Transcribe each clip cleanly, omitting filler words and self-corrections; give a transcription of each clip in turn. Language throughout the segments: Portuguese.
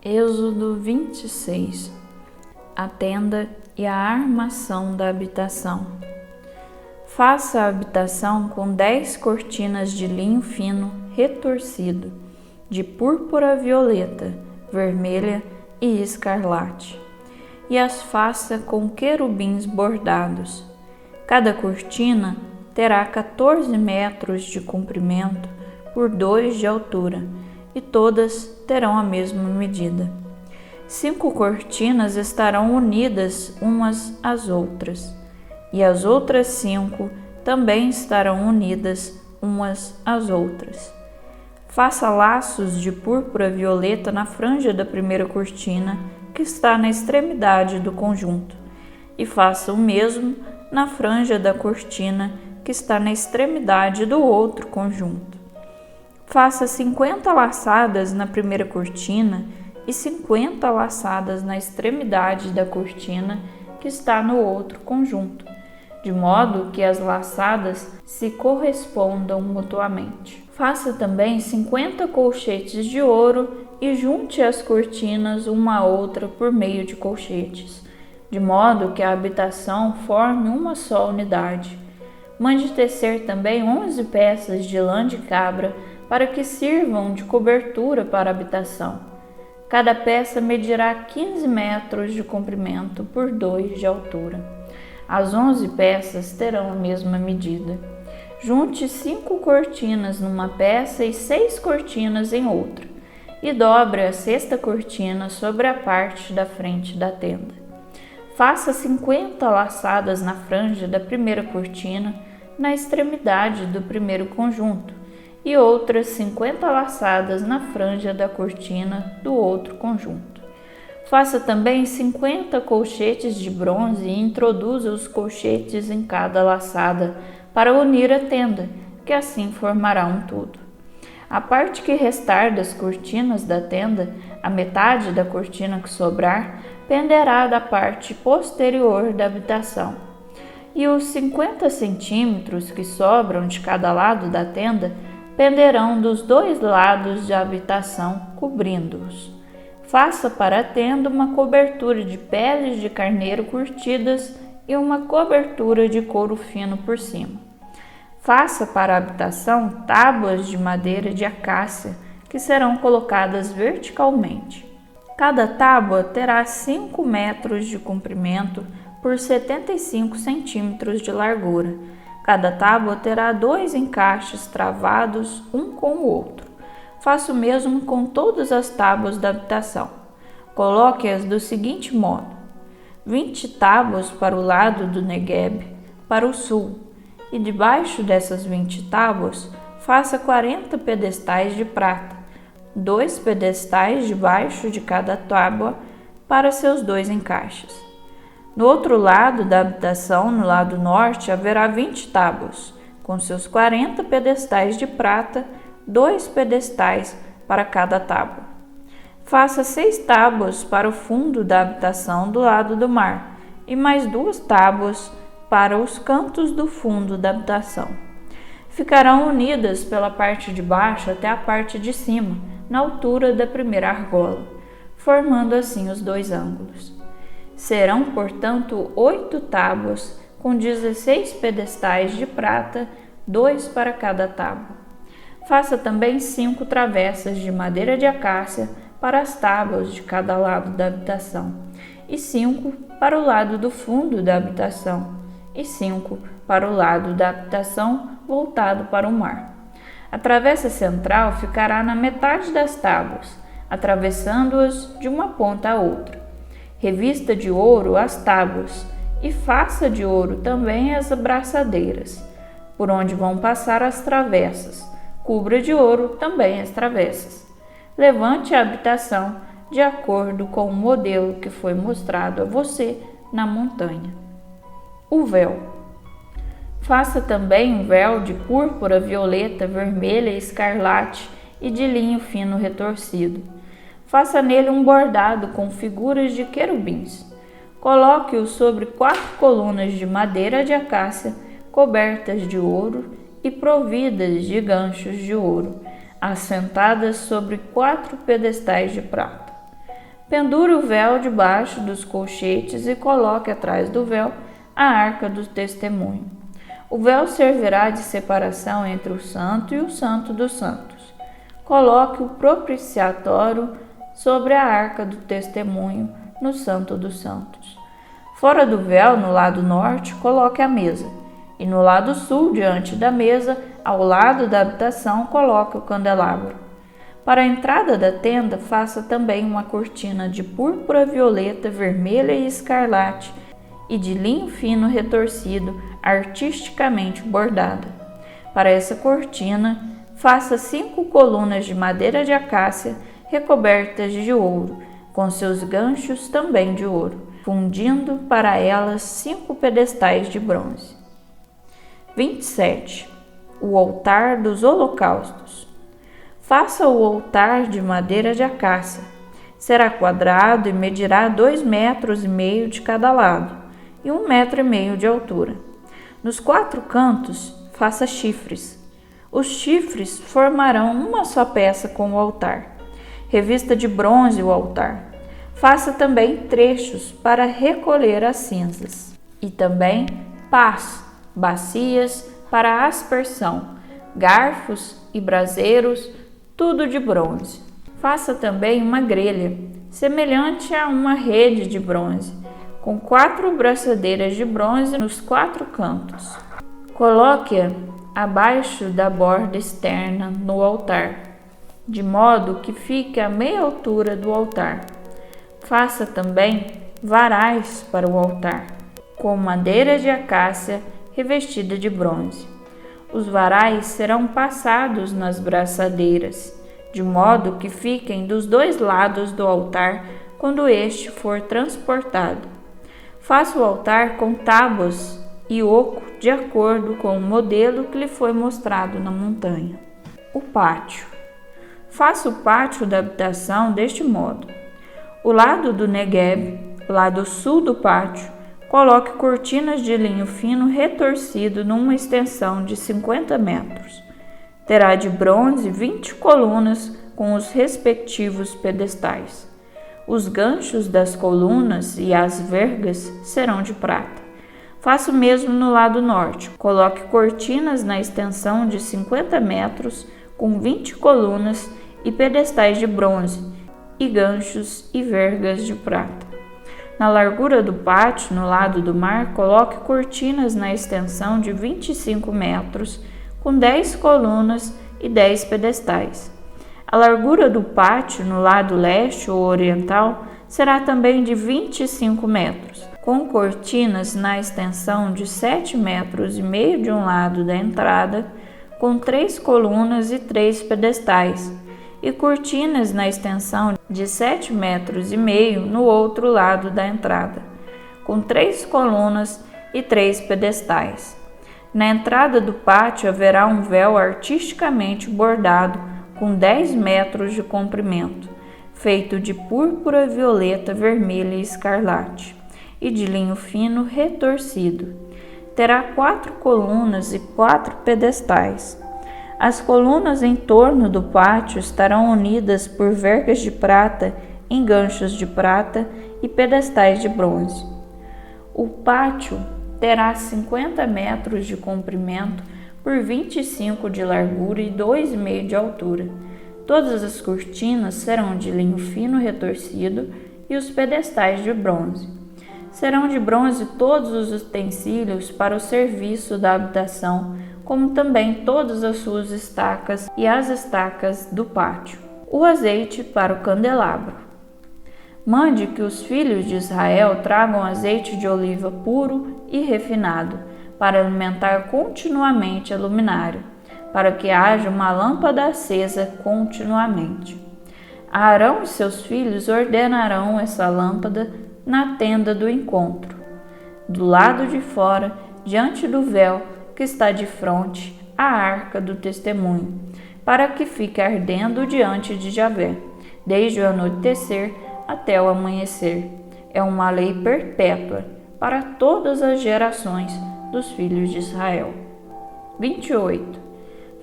Êxodo 26. A tenda e a armação da habitação. Faça a habitação com 10 cortinas de linho fino retorcido, de púrpura violeta, vermelha e escarlate, e as faça com querubins bordados. Cada cortina terá 14 metros de comprimento por 2 de altura, e todas terão a mesma medida. 5 cortinas estarão unidas umas às outras, e as outras 5 também estarão unidas umas às outras. Faça laços de púrpura violeta na franja da primeira cortina, que está na extremidade do conjunto, e faça o mesmo na franja da cortina, que está na extremidade do outro conjunto. Faça 50 laçadas na primeira cortina e 50 laçadas na extremidade da cortina que está no outro conjunto, de modo que as laçadas se correspondam mutuamente. Faça também 50 colchetes de ouro e junte as cortinas uma à outra por meio de colchetes, de modo que a habitação forme uma só unidade. Mande tecer também 11 peças de lã de cabra para que sirvam de cobertura para a habitação. Cada peça medirá 15 metros de comprimento por 2 de altura. As 11 peças terão a mesma medida. Junte 5 cortinas numa peça e 6 cortinas em outra, e dobre a 6ª cortina sobre a parte da frente da tenda. Faça 50 laçadas na franja da primeira cortina, na extremidade do primeiro conjunto, e outras 50 laçadas na franja da cortina do outro conjunto. Faça também 50 colchetes de bronze e introduza os colchetes em cada laçada para unir a tenda, que assim formará um todo. A parte que restar das cortinas da tenda, a metade da cortina que sobrar, penderá da parte posterior da habitação. E os 50 centímetros que sobram de cada lado da tenda penderão dos 2 lados da habitação, cobrindo-os. Faça para a tenda uma cobertura de peles de carneiro curtidas e uma cobertura de couro fino por cima. Faça para a habitação tábuas de madeira de acácia, que serão colocadas verticalmente. Cada tábua terá 5 metros de comprimento por 75 centímetros de largura. Cada tábua terá 2 encaixes travados um com o outro. Faça o mesmo com todas as tábuas da habitação. Coloque-as do seguinte modo: 20 tábuas para o lado do Negueb, para o sul, e debaixo dessas 20 tábuas, faça 40 pedestais de prata, 2 pedestais debaixo de cada tábua para seus 2 encaixes. No outro lado da habitação, no lado norte, haverá 20 tábuas, com seus 40 pedestais de prata, 2 pedestais para cada tábua. Faça 6 tábuas para o fundo da habitação do lado do mar, e mais 2 tábuas para os cantos do fundo da habitação. Ficarão unidas pela parte de baixo até a parte de cima, na altura da primeira argola, formando assim os 2 ângulos. Serão, portanto, 8 tábuas com 16 pedestais de prata, 2 para cada tábua. Faça também 5 travessas de madeira de acácia para as tábuas de cada lado da habitação, e 5 para o lado do fundo da habitação, e 5 para o lado da habitação voltado para o mar. A travessa central ficará na metade das tábuas, atravessando-as de uma ponta a outra. Revista de ouro as tábuas e faça de ouro também as abraçadeiras, por onde vão passar as travessas. Cubra de ouro também as travessas. Levante a habitação de acordo com o modelo que foi mostrado a você na montanha. O véu. Faça também um véu de púrpura violeta, vermelha e escarlate e de linho fino retorcido. Faça nele um bordado com figuras de querubins. Coloque-o sobre 4 colunas de madeira de acácia, cobertas de ouro e providas de ganchos de ouro, assentadas sobre 4 pedestais de prata. Pendure o véu debaixo dos colchetes e coloque atrás do véu a arca do testemunho. O véu servirá de separação entre o santo e o santo dos santos. Coloque o propiciatório sobre a arca do testemunho no santo dos santos. Fora do véu, no lado norte, coloque a mesa, e no lado sul, diante da mesa, ao lado da habitação, coloque o candelabro. Para a entrada da tenda, faça também uma cortina de púrpura, violeta, vermelha e escarlate e de linho fino retorcido, artisticamente bordada. Para essa cortina, faça 5 colunas de madeira de acácia recobertas de ouro, com seus ganchos também de ouro, fundindo para elas 5 pedestais de bronze. 27. O altar dos holocaustos. Faça o altar de madeira de acácia. Será quadrado e medirá 2,5 metros de cada lado e 1,5 metro de altura. Nos 4 cantos, faça chifres. Os chifres formarão uma só peça com o altar. Revista de bronze o altar. Faça também trechos para recolher as cinzas. E também pás, bacias para aspersão, garfos e braseiros, tudo de bronze. Faça também uma grelha, semelhante a uma rede de bronze, com 4 braçadeiras de bronze nos 4 cantos. Coloque-a abaixo da borda externa no altar, de modo que fique à meia altura do altar. Faça também varais para o altar, com madeira de acácia revestida de bronze. Os varais serão passados nas braçadeiras, de modo que fiquem dos 2 lados do altar quando este for transportado. Faça o altar com tábuas e oco de acordo com o modelo que lhe foi mostrado na montanha. O pátio. Faça o pátio da habitação deste modo. O lado do Negueb, o lado sul do pátio, coloque cortinas de linho fino retorcido numa extensão de 50 metros. Terá de bronze 20 colunas com os respectivos pedestais. Os ganchos das colunas e as vergas serão de prata. Faça o mesmo no lado norte. Coloque cortinas na extensão de 50 metros com 20 colunas e pedestais de bronze e ganchos e vergas de prata. Na largura do pátio, no lado do mar, coloque cortinas na extensão de 25 metros, com 10 colunas e 10 pedestais. A largura do pátio, no lado leste ou oriental, será também de 25 metros, com cortinas na extensão de 7,5 metros de um lado da entrada, com 3 colunas e 3 pedestais, e cortinas na extensão de 7,5 metros no outro lado da entrada, com 3 colunas e 3 pedestais. Na entrada do pátio haverá um véu artisticamente bordado com 10 metros de comprimento, feito de púrpura, violeta, vermelha e escarlate, e de linho fino retorcido. Terá 4 colunas e 4 pedestais. As colunas em torno do pátio estarão unidas por vergas de prata em ganchos de prata e pedestais de bronze. O pátio terá 50 metros de comprimento por 25 de largura e 2,5 de altura. Todas as cortinas serão de linho fino retorcido e os pedestais de bronze. Serão de bronze todos os utensílios para o serviço da habitação, como também todas as suas estacas e as estacas do pátio. O azeite para o candelabro. Mande que os filhos de Israel tragam azeite de oliva puro e refinado, para alimentar continuamente a luminária, para que haja uma lâmpada acesa continuamente. Arão e seus filhos ordenarão essa lâmpada na tenda do encontro, do lado de fora, diante do véu que está de frente à arca do testemunho, para que fique ardendo diante de Javé, desde o anoitecer até o amanhecer. É uma lei perpétua para todas as gerações dos filhos de Israel. 28.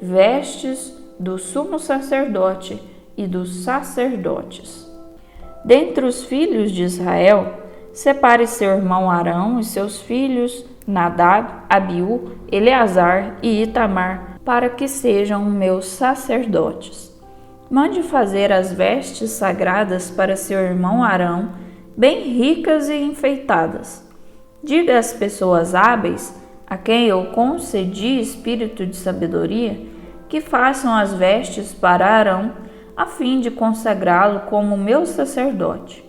Vestes do sumo sacerdote e dos sacerdotes. Dentre os filhos de Israel, separe seu irmão Arão e seus filhos Nadab, Abiú, Eleazar e Itamar, para que sejam meus sacerdotes. Mande fazer as vestes sagradas para seu irmão Arão, bem ricas e enfeitadas. Diga às pessoas hábeis, a quem eu concedi espírito de sabedoria, que façam as vestes para Arão, a fim de consagrá-lo como meu sacerdote.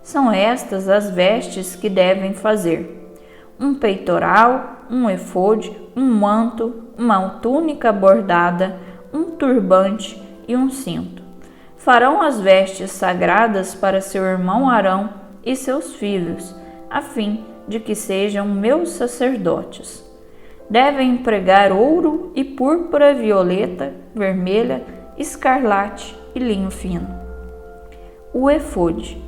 São estas as vestes que devem fazer: um peitoral, um efode, um manto, uma túnica bordada, um turbante e um cinto. Farão as vestes sagradas para seu irmão Arão e seus filhos, a fim de que sejam meus sacerdotes. Devem empregar ouro e púrpura violeta, vermelha, escarlate e linho fino. O efode.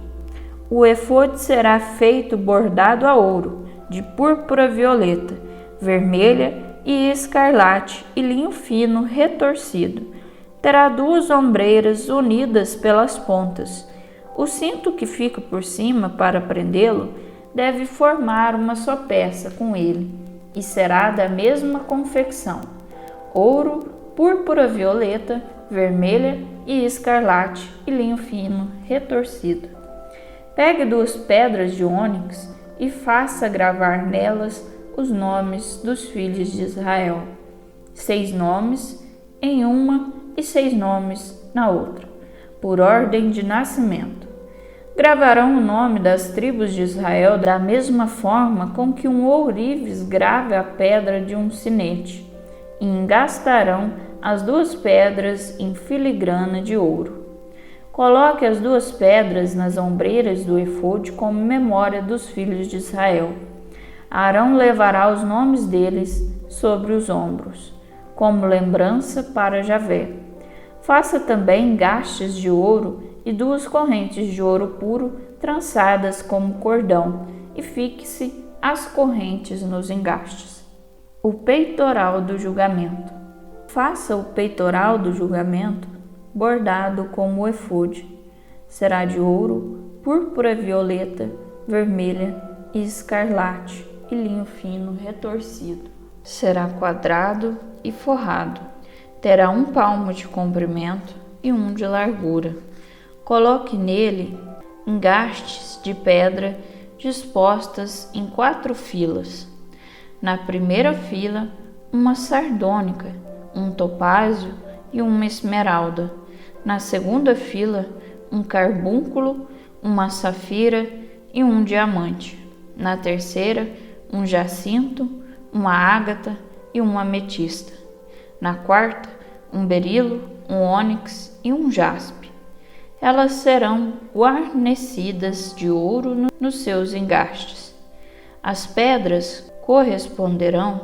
O efode será feito bordado a ouro, de púrpura violeta, vermelha e escarlate e linho fino retorcido. Terá 2 ombreiras unidas pelas pontas. O cinto que fica por cima para prendê-lo deve formar uma só peça com ele, e será da mesma confecção: ouro, púrpura violeta, vermelha e escarlate e linho fino retorcido. Pegue 2 pedras de ônix e faça gravar nelas os nomes dos filhos de Israel, 6 nomes em uma e 6 nomes na outra, por ordem de nascimento. Gravarão o nome das tribos de Israel da mesma forma com que um ourives grave a pedra de um sinete, e engastarão as 2 pedras em filigrana de ouro. Coloque as 2 pedras nas ombreiras do efode como memória dos filhos de Israel. Arão levará os nomes deles sobre os ombros, como lembrança para Javé. Faça também engastes de ouro e 2 correntes de ouro puro trançadas como cordão, e fixe as correntes nos engastes. O peitoral do julgamento. Faça o peitoral do julgamento bordado como o efode. Será de ouro, púrpura violeta, vermelha e escarlate e linho fino retorcido. Será quadrado e forrado. Terá 1 palmo de comprimento e 1 de largura. Coloque nele engastes de pedra dispostas em 4 filas. Na primeira fila, uma sardônica, um topázio e uma esmeralda. Na segunda fila, um carbúnculo, uma safira e um diamante. Na terceira, um jacinto, uma ágata e uma ametista. Na quarta, um berilo, um ônix e um jaspe. Elas serão guarnecidas de ouro nos seus engastes. As pedras corresponderão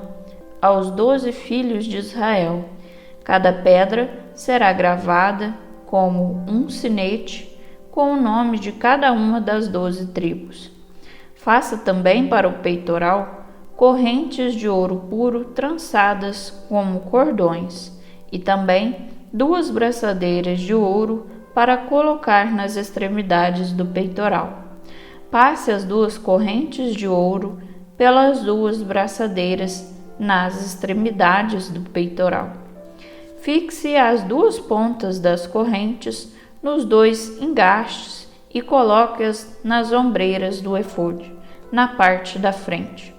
aos 12 filhos de Israel. Cada pedra será gravada como um sinete com o nome de cada uma das 12 tribos. Faça também para o peitoral correntes de ouro puro trançadas como cordões, e também 2 braçadeiras de ouro para colocar nas extremidades do peitoral. Passe as 2 correntes de ouro pelas 2 braçadeiras nas extremidades do peitoral. Fixe as 2 pontas das correntes nos 2 engastes e coloque-as nas ombreiras do efode, na parte da frente.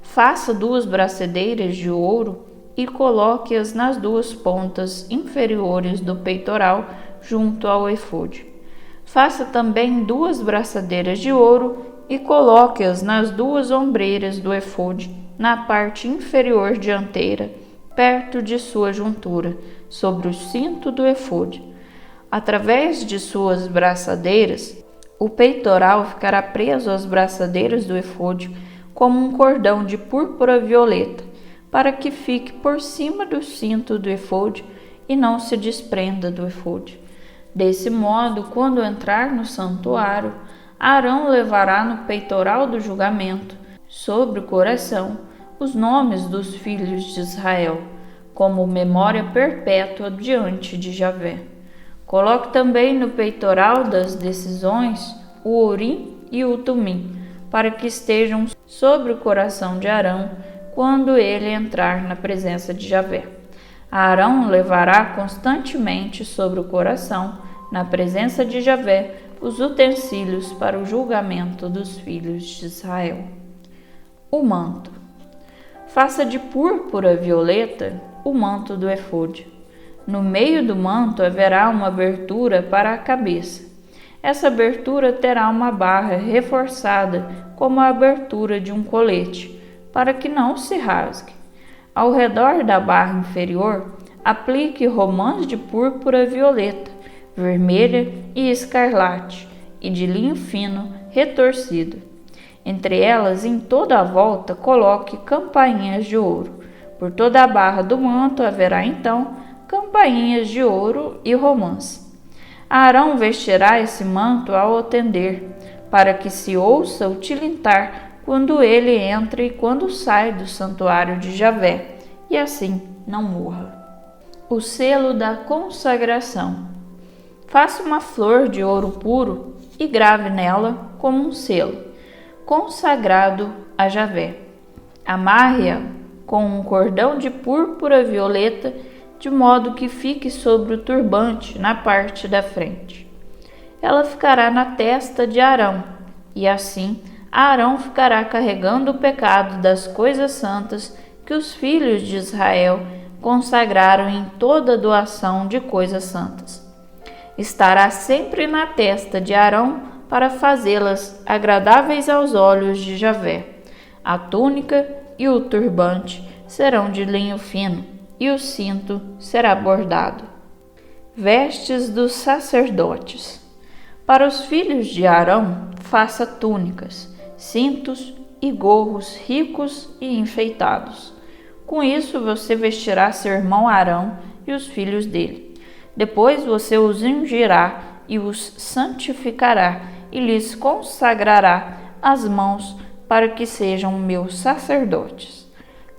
Faça 2 braçadeiras de ouro e coloque-as nas 2 pontas inferiores do peitoral junto ao efode. Faça também 2 braçadeiras de ouro e coloque-as nas 2 ombreiras do efode, na parte inferior dianteira, perto de sua juntura, sobre o cinto do efode. Através de suas braçadeiras, o peitoral ficará preso às braçadeiras do efode como um cordão de púrpura violeta, para que fique por cima do cinto do efode e não se desprenda do efode. Desse modo, quando entrar no santuário, Arão levará no peitoral do julgamento, sobre o coração, os nomes dos filhos de Israel, como memória perpétua diante de Javé. Coloque também no peitoral das decisões o Urim e o Tumim, para que estejam sobre o coração de Arão quando ele entrar na presença de Javé. Arão levará constantemente sobre o coração, na presença de Javé, os utensílios para o julgamento dos filhos de Israel. O manto. Faça de púrpura violeta o manto do efode. No meio do manto haverá uma abertura para a cabeça. Essa abertura terá uma barra reforçada como a abertura de um colete, para que não se rasgue. Ao redor da barra inferior, aplique romãs de púrpura violeta, vermelha e escarlate, e de linho fino retorcido. Entre elas, em toda a volta, coloque campainhas de ouro. Por toda a barra do manto haverá então campainhas de ouro e romãs. Arão vestirá esse manto ao atender, para que se ouça o tilintar quando ele entra e quando sai do santuário de Javé, e assim não morra. O selo da consagração. Faça uma flor de ouro puro e grave nela como um selo, consagrado a Javé. Amarre-a com um cordão de púrpura violeta, de modo que fique sobre o turbante na parte da frente. Ela ficará na testa de Arão, e assim Arão ficará carregando o pecado das coisas santas que os filhos de Israel consagraram em toda doação de coisas santas. Estará sempre na testa de Arão para fazê-las agradáveis aos olhos de Javé. A túnica e o turbante serão de linho fino, e o cinto será bordado. Vestes dos sacerdotes. Para os filhos de Arão, faça túnicas, cintos e gorros ricos e enfeitados. Com isso você vestirá seu irmão Arão e os filhos dele. Depois você os ungirá e os santificará e lhes consagrará as mãos para que sejam meus sacerdotes.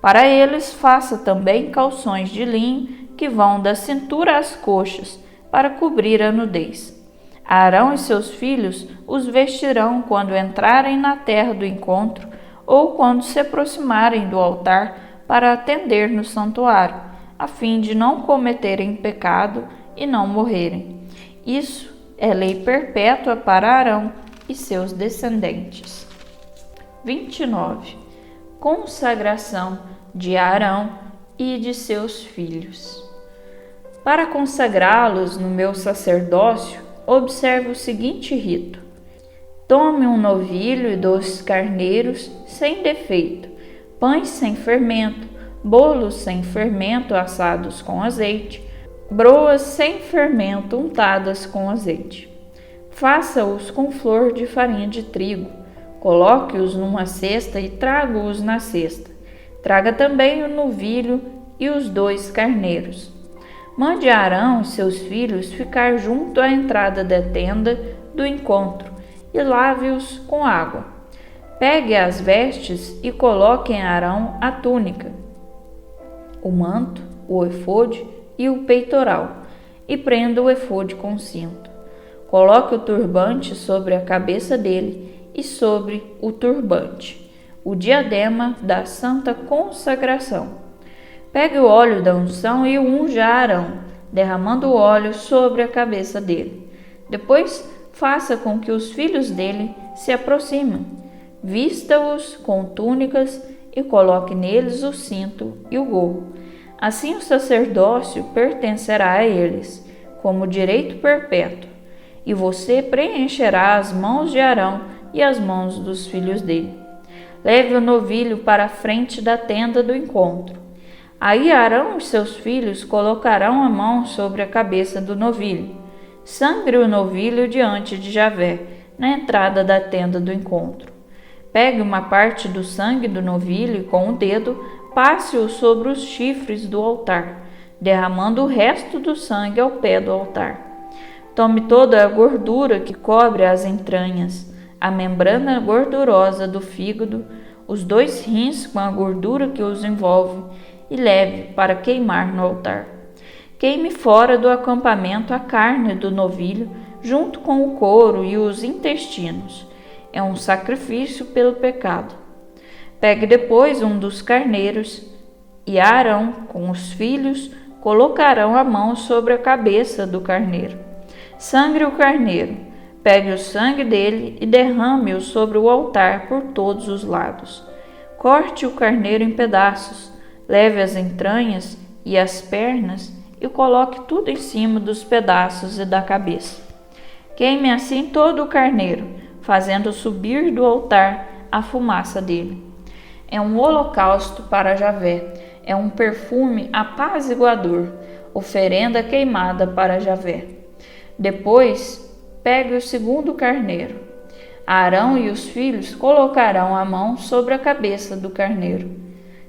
Para eles faça também calções de linho que vão da cintura às coxas, para cobrir a nudez. Arão e seus filhos os vestirão quando entrarem na terra do encontro ou quando se aproximarem do altar para atender no santuário, a fim de não cometerem pecado e não morrerem. Isso é lei perpétua para Arão e seus descendentes. 29. Consagração de Arão e de seus filhos. Para consagrá-los no meu sacerdócio, observe o seguinte rito. Tome um novilho e 2 carneiros sem defeito, pães sem fermento, bolos sem fermento assados com azeite, broas sem fermento untadas com azeite. Faça-os com flor de farinha de trigo. Coloque-os numa cesta e traga-os na cesta. Traga também o novilho e os 2 carneiros. Mande Arão e seus filhos ficar junto à entrada da tenda do encontro e lave-os com água. Pegue as vestes e coloque em Arão a túnica, o manto, o efode e o peitoral, e prenda o efode com cinto. Coloque o turbante sobre a cabeça dele e sobre o turbante o diadema da santa consagração. Pegue o óleo da unção e unja Arão, derramando o óleo sobre a cabeça dele. Depois, faça com que os filhos dele se aproximem. Vista-os com túnicas e coloque neles o cinto e o gorro. Assim o sacerdócio pertencerá a eles, como direito perpétuo, e você preencherá as mãos de Arão e as mãos dos filhos dele. Leve o novilho para a frente da tenda do encontro. Aí Arão e seus filhos colocarão a mão sobre a cabeça do novilho. Sangre o novilho diante de Javé, na entrada da tenda do encontro. Pegue uma parte do sangue do novilho e com o dedo passe-o sobre os chifres do altar, derramando o resto do sangue ao pé do altar. Tome toda a gordura que cobre as entranhas, a membrana gordurosa do fígado, os 2 rins com a gordura que os envolve, e leve para queimar no altar. queime fora do acampamento a carne do novilho, junto com o couro e os intestinos. É um sacrifício pelo pecado. Pegue depois um dos carneiros, e Arão, com os filhos, colocarão a mão sobre a cabeça do carneiro. Sangre o carneiro, pegue o sangue dele e derrame-o sobre o altar por todos os lados. Corte o carneiro em pedaços, leve as entranhas e as pernas e coloque tudo em cima dos pedaços e da cabeça. Queime assim todo o carneiro, fazendo subir do altar a fumaça dele. É um holocausto para Javé, é um perfume apaziguador, oferenda queimada para Javé. Depois, pegue o segundo carneiro. Arão e os filhos colocarão a mão sobre a cabeça do carneiro.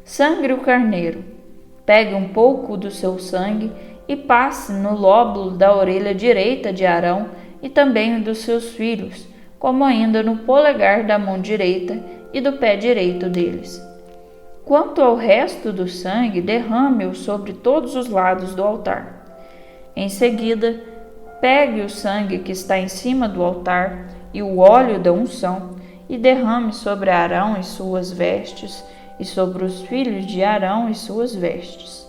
Sangre o carneiro. Pegue um pouco do seu sangue e passe no lóbulo da orelha direita de Arão e também dos seus filhos, como ainda no polegar da mão direita e do pé direito deles. Quanto ao resto do sangue, derrame-o sobre todos os lados do altar. Em seguida, pegue o sangue que está em cima do altar e o óleo da unção e derrame sobre Arão e suas vestes e sobre os filhos de Arão e suas vestes.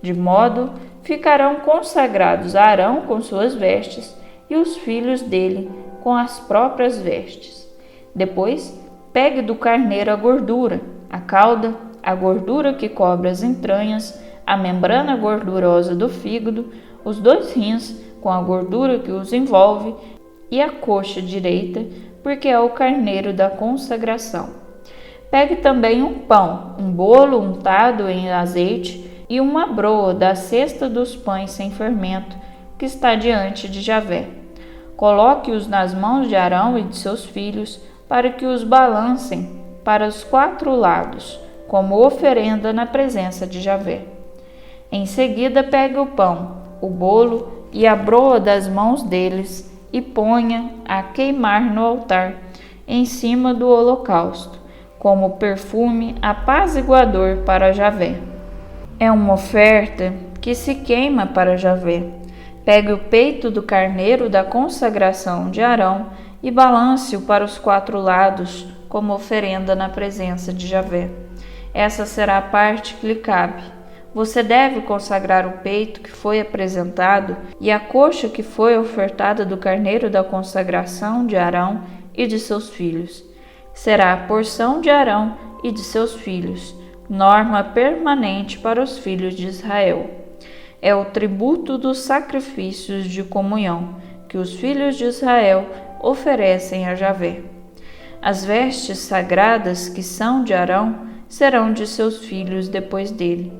De modo, ficarão consagrados Arão com suas vestes e os filhos dele com as próprias vestes. Depois, pegue do carneiro a gordura, a cauda, a gordura que cobre as entranhas, a membrana gordurosa do fígado, os 2 rins com a gordura que os envolve e a coxa direita, porque é o carneiro da consagração. Pegue também um pão, um bolo untado em azeite e uma broa da cesta dos pães sem fermento que está diante de Javé. Coloque-os nas mãos de Arão e de seus filhos para que os balancem para os 4 lados, como oferenda na presença de Javé. Em seguida, pegue o pão, o bolo e a broa das mãos deles e ponha a queimar no altar, em cima do holocausto, como perfume apaziguador para Javé. É uma oferta que se queima para Javé. Pegue o peito do carneiro da consagração de Arão e balance-o para os 4 lados, como oferenda na presença de Javé. Essa será a parte que lhe cabe. Você deve consagrar o peito que foi apresentado e a coxa que foi ofertada do carneiro da consagração de Arão e de seus filhos. Será a porção de Arão e de seus filhos, norma permanente para os filhos de Israel. É o tributo dos sacrifícios de comunhão que os filhos de Israel oferecem a Javé. As vestes sagradas que são de Arão serão de seus filhos depois dele,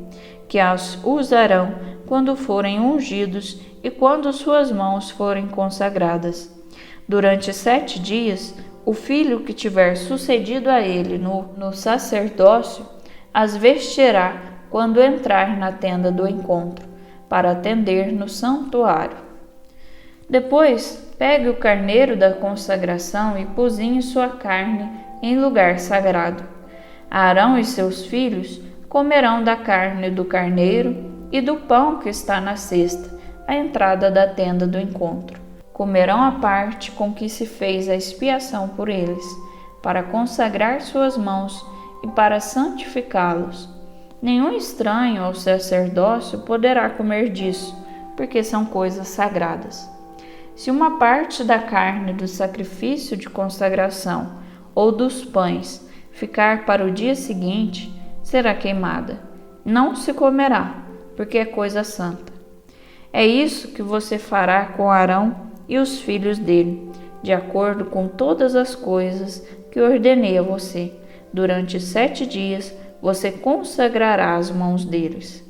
que as usarão quando forem ungidos e quando suas mãos forem consagradas. Durante 7 dias, o filho que tiver sucedido a ele no sacerdócio as vestirá quando entrar na tenda do encontro, para atender no santuário. Depois, pegue o carneiro da consagração e cozinhe sua carne em lugar sagrado. Arão e seus filhos comerão da carne do carneiro e do pão que está na cesta, à entrada da tenda do encontro. Comerão a parte com que se fez a expiação por eles, para consagrar suas mãos e para santificá-los. Nenhum estranho ao sacerdócio poderá comer disso, porque são coisas sagradas. Se uma parte da carne do sacrifício de consagração ou dos pães ficar para o dia seguinte, será queimada. Não se comerá, porque é coisa santa. É isso que você fará com Arão e os filhos dele, de acordo com todas as coisas que ordenei a você. Durante 7 dias você consagrará as mãos deles.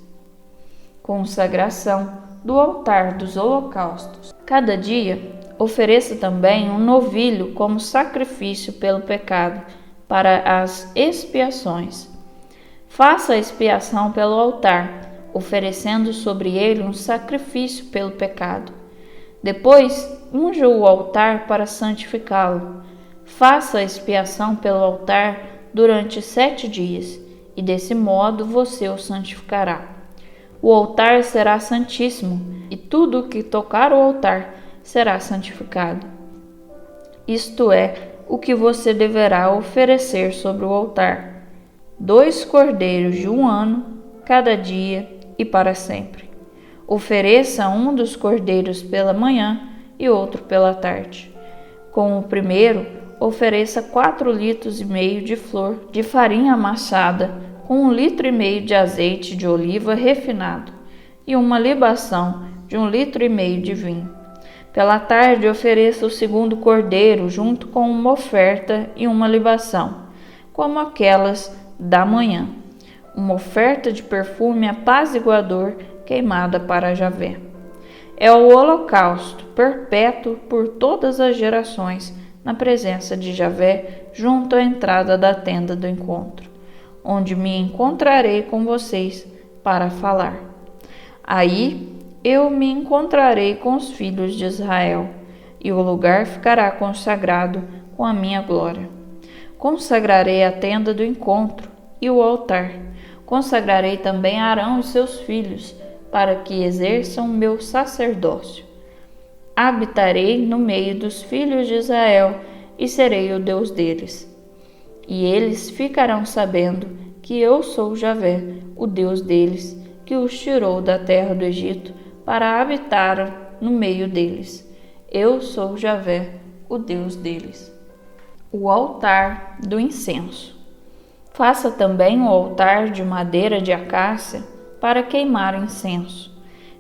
Consagração do altar dos holocaustos. Cada dia, ofereça também um novilho como sacrifício pelo pecado, para as expiações. Faça a expiação pelo altar, oferecendo sobre ele um sacrifício pelo pecado. Depois, unja o altar para santificá-lo. Faça a expiação pelo altar durante 7 dias, e desse modo você o santificará. O altar será santíssimo, e tudo o que tocar o altar será santificado. Isto é o que você deverá oferecer sobre o altar: 2 cordeiros de 1 ano, cada dia e para sempre. Ofereça um dos cordeiros pela manhã e outro pela tarde. Com o primeiro, ofereça 4,5 litros de flor de farinha amassada, com 1,5 litro de azeite de oliva refinado e uma libação de 1,5 litro de vinho. Pela tarde, ofereça o segundo cordeiro junto com uma oferta e uma libação, como aquelas da manhã, uma oferta de perfume apaziguador queimada para Javé. É o holocausto perpétuo por todas as gerações na presença de Javé, junto à entrada da tenda do encontro, onde me encontrarei com vocês para falar. Aí eu me encontrarei com os filhos de Israel, e o lugar ficará consagrado com a minha glória. Consagrarei a tenda do encontro e o altar. Consagrarei também Arão e seus filhos, para que exerçam meu sacerdócio. Habitarei no meio dos filhos de Israel e serei o Deus deles. E eles ficarão sabendo que eu sou Javé, o Deus deles, que os tirou da terra do Egito para habitar no meio deles. Eu sou Javé, o Deus deles. O altar do incenso. Faça também o altar de madeira de acácia para queimar incenso.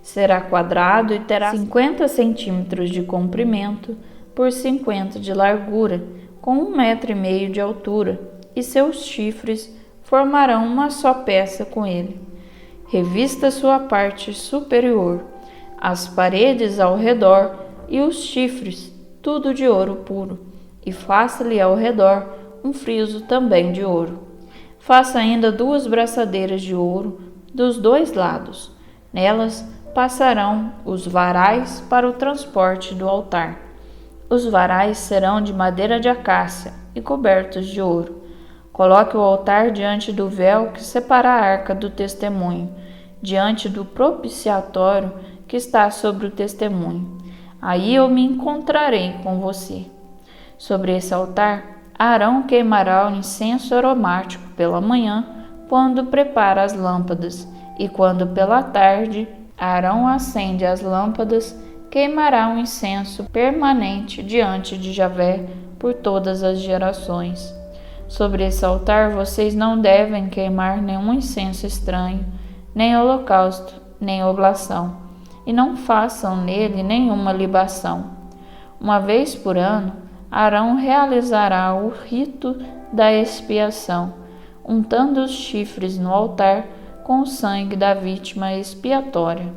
Será quadrado e terá 50 centímetros de comprimento por 50 de largura, com 1,5 metro de altura, e seus chifres formarão uma só peça com ele. Revista sua parte superior, as paredes ao redor e os chifres, tudo de ouro puro, e faça-lhe ao redor um friso também de ouro. Faça ainda 2 braçadeiras de ouro dos 2 lados. Nelas passarão os varais para o transporte do altar. Os varais serão de madeira de acácia e cobertos de ouro. Coloque o altar diante do véu que separa a arca do testemunho, diante do propiciatório que está sobre o testemunho. Aí eu me encontrarei com você. Sobre esse altar, Arão queimará o incenso aromático pela manhã, quando prepara as lâmpadas, e quando pela tarde Arão acende as lâmpadas, queimará um incenso permanente diante de Javé por todas as gerações. Sobre esse altar vocês não devem queimar nenhum incenso estranho, nem holocausto, nem oblação, e não façam nele nenhuma libação. Uma vez por ano, Arão realizará o rito da expiação, untando os chifres no altar com o sangue da vítima expiatória.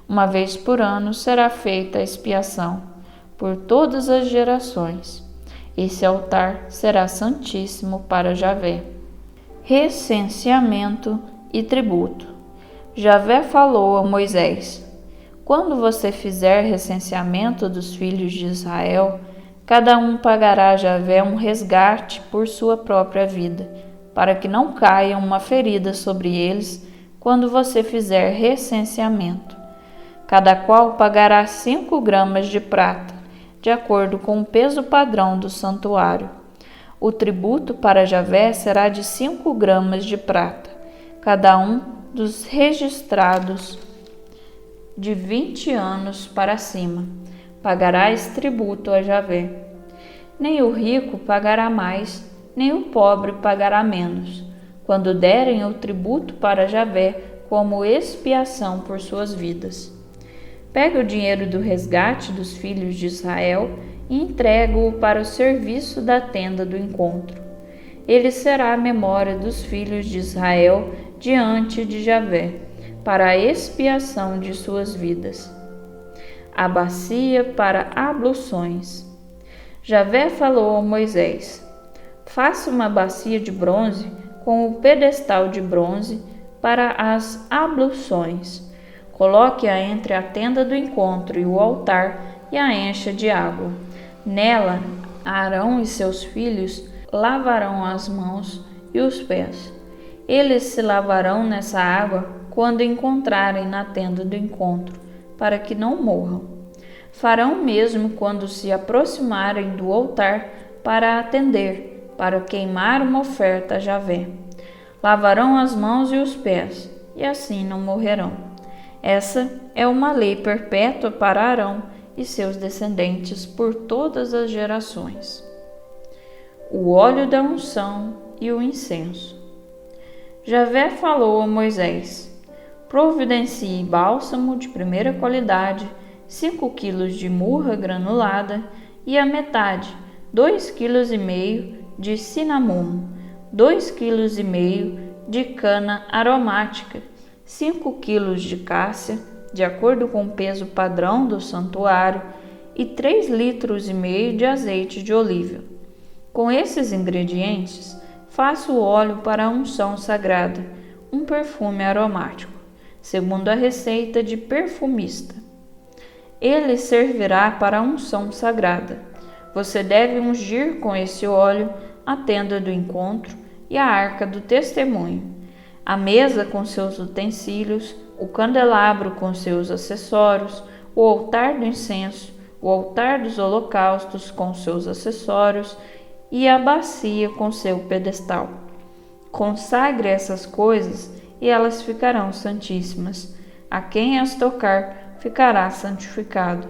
Uma vez por ano será feita a expiação por todas as gerações. Esse altar será santíssimo para Javé. Recenseamento e tributo. Javé falou a Moisés: quando você fizer recenseamento dos filhos de Israel, cada um pagará a Javé um resgate por sua própria vida, para que não caia uma ferida sobre eles quando você fizer recenseamento. Cada qual pagará 5 gramas de prata, de acordo com o peso padrão do santuário. O tributo para Javé será de 5 gramas de prata, cada um dos registrados de 20 anos para cima. Pagará esse tributo a Javé. Nem o rico pagará mais, nem o pobre pagará menos, quando derem o tributo para Javé como expiação por suas vidas. Pegue o dinheiro do resgate dos filhos de Israel e entregue-o para o serviço da tenda do encontro. Ele será a memória dos filhos de Israel diante de Javé, para a expiação de suas vidas. A bacia para abluções. Javé falou a Moisés: faça uma bacia de bronze com o pedestal de bronze para as abluções. Coloque-a entre a tenda do encontro e o altar e a encha de água. Nela, Arão e seus filhos lavarão as mãos e os pés. Eles se lavarão nessa água quando encontrarem na tenda do encontro, para que não morram. Farão mesmo quando se aproximarem do altar para atender, para queimar uma oferta a Javé. Lavarão as mãos e os pés, e assim não morrerão. Essa é uma lei perpétua para Arão e seus descendentes por todas as gerações. O óleo da unção e o incenso. Javé falou a Moisés: providencie bálsamo de primeira qualidade, 5 quilos de murra granulada e a metade, 2,5 kg de cinamomo, 2,5 kg de cana aromática, 5 kg de cássia, de acordo com o peso padrão do santuário, e 3,5 litros de azeite de oliva. Com esses ingredientes, faça o óleo para a unção sagrada, um perfume aromático, segundo a receita de perfumista. Ele servirá para a unção sagrada. Você deve ungir com esse óleo a tenda do encontro e a arca do testemunho, a mesa com seus utensílios, o candelabro com seus acessórios, o altar do incenso, o altar dos holocaustos com seus acessórios e a bacia com seu pedestal. Consagre essas coisas e elas ficarão santíssimas. A quem as tocar ficará santificado.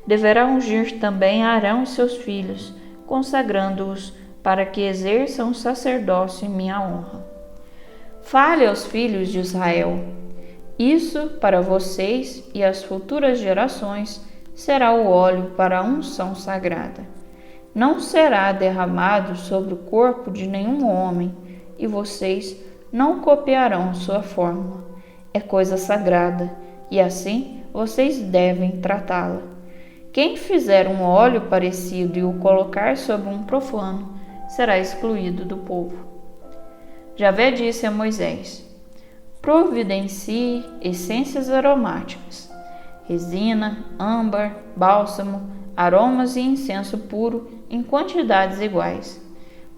Deverá ungir também Arão e seus filhos, consagrando-os para que exerçam o sacerdócio em minha honra. Fale aos filhos de Israel: isso para vocês e as futuras gerações será o óleo para a unção sagrada. Não será derramado sobre o corpo de nenhum homem, e vocês não copiarão sua fórmula. É coisa sagrada, e assim vocês devem tratá-la. Quem fizer um óleo parecido e o colocar sobre um profano será excluído do povo. Javé disse a Moisés: providencie essências aromáticas, resina, âmbar, bálsamo, aromas e incenso puro em quantidades iguais.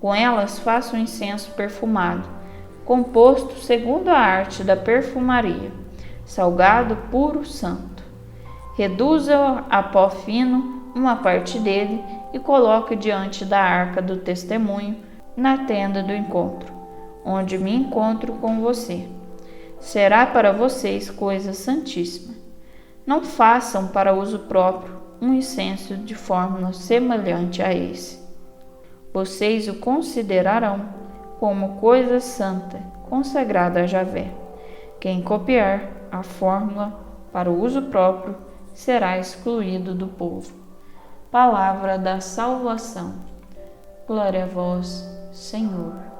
Com elas faça um incenso perfumado, composto segundo a arte da perfumaria, salgado, puro, santo. Reduza a pó fino uma parte dele e coloque diante da arca do testemunho na tenda do encontro, onde me encontro com você. Será para vocês coisa santíssima. Não façam para uso próprio um incenso de fórmula semelhante a esse. Vocês o considerarão como coisa santa, consagrada a Javé. Quem copiar a fórmula para o uso próprio será excluído do povo. Palavra da salvação. Glória a vós, Senhor.